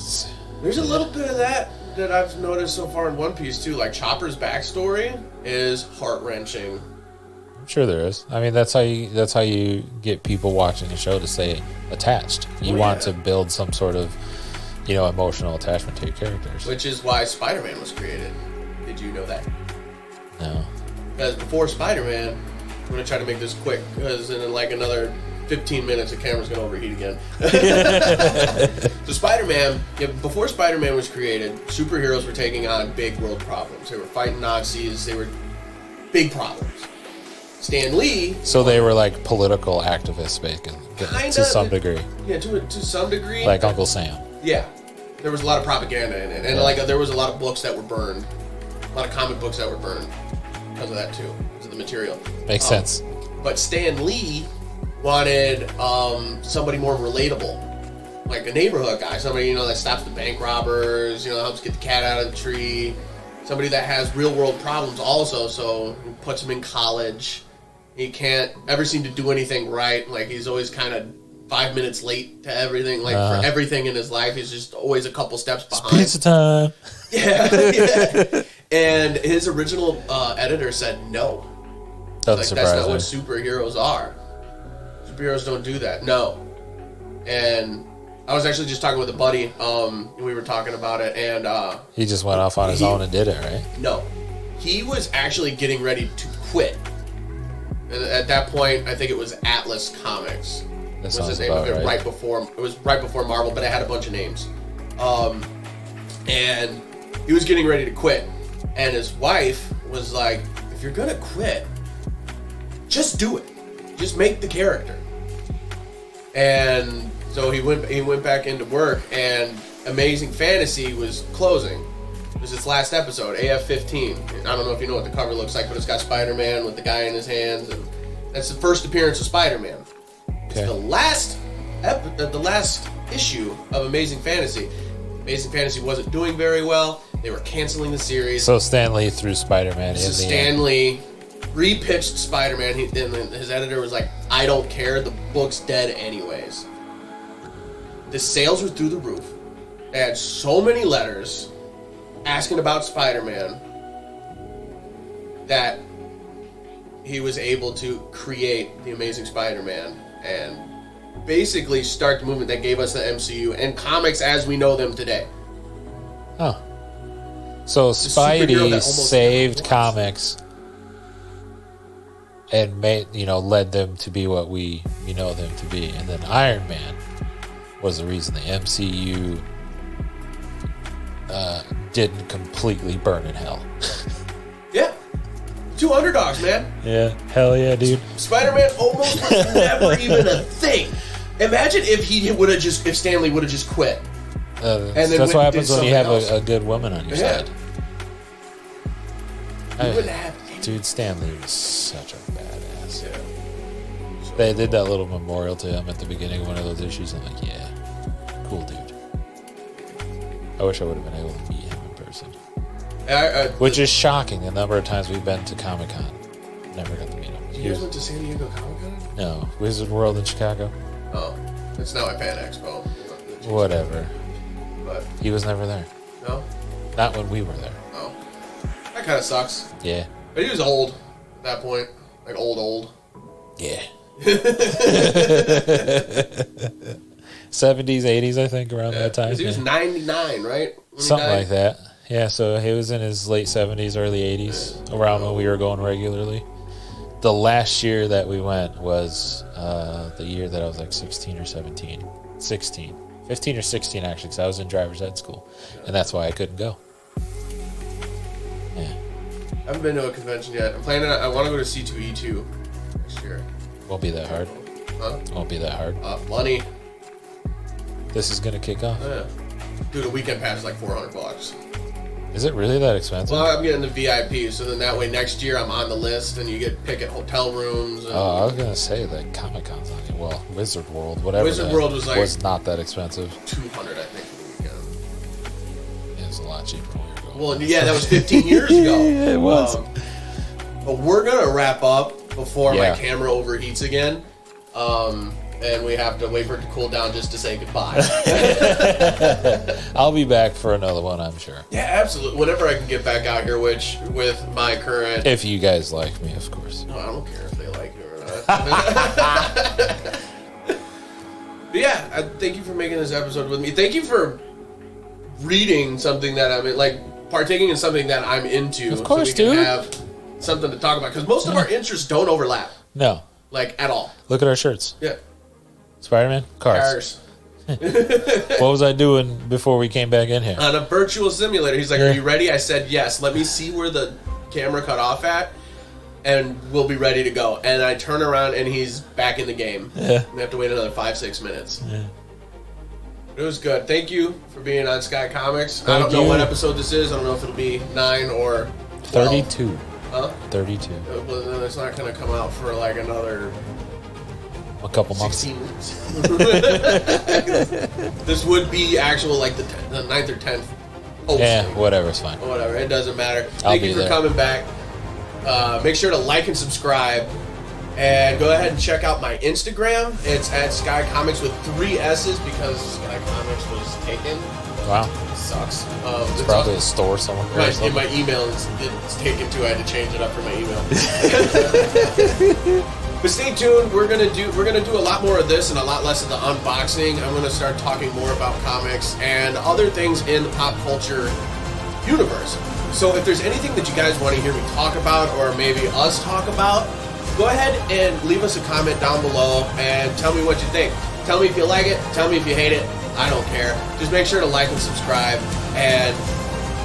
There's a little bit of that I've noticed so far in One Piece too. Like Chopper's backstory is heart wrenching. I'm sure there is. I mean, that's how you get people watching the show to stay attached. You want to build some sort of, you know, emotional attachment to your characters. Which is why Spider-Man was created. Did you know that? No. Because before Spider-Man, I'm going to try to make this quick, because in like another 15 minutes, the camera's going to overheat again. So Spider-Man, before Spider-Man was created, superheroes were taking on big world problems. They were fighting Nazis. They were big problems. Stan Lee... So they were like political activists, basically, to some degree. Yeah, to some degree. Like Uncle Sam. Yeah. There was a lot of propaganda in it. And like there was a lot of books that were burned. A lot of comic books that were burned. Because of that too. Because of the material. Makes sense. But Stan Lee wanted somebody more relatable. Like a neighborhood guy. Somebody, you know, that stops the bank robbers, you know, helps get the cat out of the tree. Somebody that has real world problems also, so he puts him in college. He can't ever seem to do anything right. Like he's always kind of 5 minutes late to everything. Like for everything in his life, he's just always a couple steps behind. Pizza time. Yeah. And his original editor said no. Doesn't Like surprise that's not me. what superheroes are. Superheroes don't do that. No. And I was actually just talking with a buddy. We were talking about it, and He just went off on his own and did it, right? no, he was actually getting ready to quit. And at that point, I think it was Atlas Comics. That Was sounds the name of about it right. right before? It was right before Marvel, but it had a bunch of names. And he was getting ready to quit, and his wife was like, "If you're gonna quit, just do it. Just make the character." And so he went back into work, and Amazing Fantasy was closing. It was its last episode, AF-15. I don't know if you know what the cover looks like, but it's got Spider-Man with the guy in his hands, and that's the first appearance of Spider-Man. Okay. It's the last issue of Amazing Fantasy. Amazing Fantasy wasn't doing very well. They were canceling the series. So Stan Lee threw Spider-Man in So the Stan end. Lee repitched Spider-Man. And his editor was like, "I don't care. The book's dead anyways." The sales were through the roof. They had so many letters asking about Spider-Man that he was able to create the Amazing Spider-Man and basically start the movement that gave us the MCU and comics as we know them today. Oh. So superhero that Spidey almost saved never was. comics and led them to be what we know them to be. And then Iron Man was the reason the MCU didn't completely burn in hell. Yeah. 2 underdogs, man. Yeah, hell yeah, dude. Spider-Man almost was never even a thing. Imagine if if Stanley would have just quit. And then that's what happens when you have a good woman on your side. Dude, Stanley was such a badass. Yeah. So, They did that little memorial to him at the beginning of one of those issues. I'm like, yeah, cool dude. I wish I would have been able to meet him in person. Which is shocking, the number of times we've been to Comic-Con. Never got to meet him. You guys went to San Diego Comic-Con? No, Wizard World in Chicago. Oh, it's now at Pan Expo. Whatever. But he was never there. No? Not when we were there. Oh. That kind of sucks. Yeah. But he was old at that point. Like old. Yeah. 70s, 80s, I think, around that time. He was 99, right? Something like that. Yeah, so he was in his late 70s, early 80s, around when we were going regularly. The last year that we went was the year that I was like 16 or 17. 16. 15 or 16, actually, because I was in driver's ed school. And that's why I couldn't go. Yeah. I haven't been to a convention yet. I want to go to C2E2 next year. Won't be that hard. Huh? Won't be that hard. Money. This is going to kick off. Yeah. Dude, a weekend pass is like $400. Is it really that expensive? Well, I'm getting the VIP, so then that way next year I'm on the list and you get to pick at hotel rooms. And I was going to say that Comic-Con's on it. Well, Wizard World, whatever. Wizard World was not that expensive. $200, I think, for the weekend. It was a lot cheaper when we were going. Well, yeah, that was 15 years ago. Yeah, it was. But we're going to wrap up before my camera overheats again. And we have to wait for it to cool down just to say goodbye. I'll be back for another one, I'm sure. Yeah, absolutely. Whenever I can get back out here, which with my current... If you guys like me, of course. No, I don't care if they like you or not. But yeah, thank you for making this episode with me. Thank you for reading something that I'm like partaking in something that I'm into. Of course, so we can dude. have something to talk about because most of our interests don't overlap. No. Like at all. Look at our shirts. Yeah. Spider-Man? Cars. What was I doing before we came back in here? On a virtual simulator. He's like, are you ready? I said, yes. Let me see where the camera cut off at, and we'll be ready to go. And I turn around, and he's back in the game. Yeah. We have to wait another 5-6 minutes. Yeah. It was good. Thank you for being on Sky Comics. I don't know what episode this is. I don't know if it'll be 9 or 12. 32. Huh? 32. Well, then it's not going to come out for like another... A couple months. 16 weeks. This would be actual like the 9th or 10th posting. Yeah, whatever, it's fine. Whatever, it doesn't matter. I'll Thank you for there. coming back. Make sure to like and subscribe. And go ahead and check out my Instagram. It's at Sky Comics with 3 S's because Sky Comics was taken. Wow. It sucks. It's probably a store somewhere. In my email, it's taken too. I had to change it up for my email. But stay tuned. We're gonna do a lot more of this and a lot less of the unboxing. I'm gonna start talking more about comics and other things in the pop culture universe. So if there's anything that you guys want to hear me talk about or maybe us talk about, go ahead and leave us a comment down below and tell me what you think. Tell me if you like it. Tell me if you hate it. I don't care. Just make sure to like and subscribe. And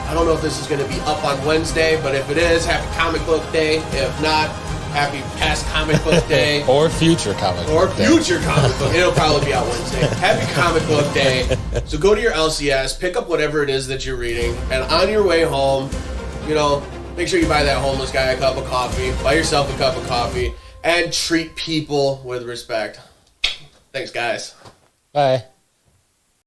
I don't know if this is going to be up on Wednesday, but if it is, happy comic book day. If not, happy past comic book day. Or future comic book day. Or future comic book. It'll probably be out Wednesday. Happy comic book day. So go to your LCS, pick up whatever it is that you're reading, and on your way home, make sure you buy that homeless guy a cup of coffee, buy yourself a cup of coffee, and treat people with respect. Thanks, guys. Bye.